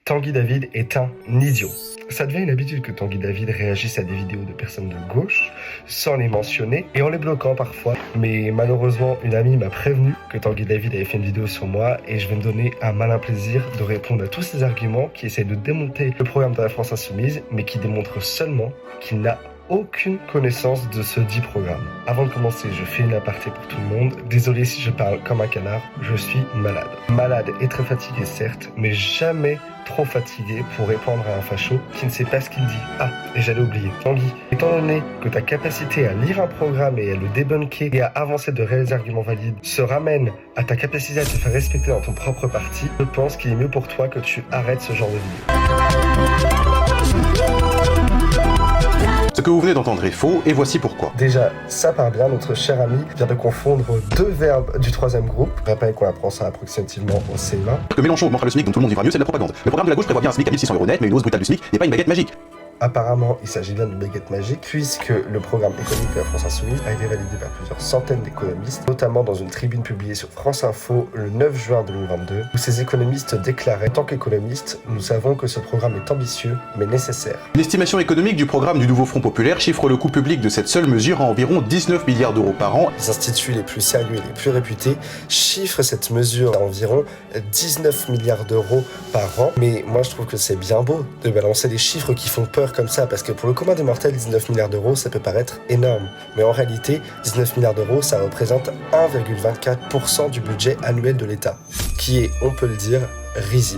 Tanguy David est un idiot. Ça devient une habitude que Tanguy David réagisse à des vidéos de personnes de gauche, sans les mentionner et en les bloquant parfois. Mais malheureusement, une amie m'a prévenu que Tanguy David avait fait une vidéo sur moi et je vais me donner un malin plaisir de répondre à tous ces arguments qui essaient de démonter le programme de la France Insoumise, mais qui démontrent seulement qu'il n'a aucune connaissance de ce dit programme. Avant de commencer, je fais une aparté pour tout le monde. Désolé si je parle comme un canard, je suis malade. Malade et très fatigué certes, mais jamais trop fatigué pour répondre à un facho qui ne sait pas ce qu'il dit. Ah, et j'allais oublier. Tanguy, étant donné que ta capacité à lire un programme et à le débunker et à avancer de réels arguments valides se ramène à ta capacité à te faire respecter dans ton propre parti, je pense qu'il est mieux pour toi que tu arrêtes ce genre de vidéo. Ce que vous venez d'entendre est faux, et voici pourquoi. Déjà, ça part bien, notre cher ami vient de confondre deux verbes du troisième groupe. Je rappelle qu'on apprend ça approximativement au CE1. Que Mélenchon augmentera le SMIC, donc tout le monde vivra mieux, c'est de la propagande. Le programme de la gauche prévoit bien un SMIC à 1600 € net, mais une hausse brutale du SMIC n'est pas une baguette magique. Apparemment, il s'agit bien d'une baguette magique, puisque le programme économique de la France Insoumise a été validé par plusieurs centaines d'économistes, notamment dans une tribune publiée sur France Info le 9 juin 2022, où ces économistes déclaraient: en tant qu'économistes, nous savons que ce programme est ambitieux, mais nécessaire. Une estimation économique du programme du nouveau Front Populaire chiffre le coût public de cette seule mesure à environ 19 milliards d'euros par an. Les instituts les plus sérieux et les plus réputés chiffrent cette mesure à environ 19 milliards d'euros par an, mais moi je trouve que c'est bien beau de balancer des chiffres qui font peur comme ça, parce que pour le commun des mortels, 19 milliards d'euros, ça peut paraître énorme. Mais en réalité, 19 milliards d'euros, ça représente 1,24% du budget annuel de l'État, qui est, on peut le dire, risible.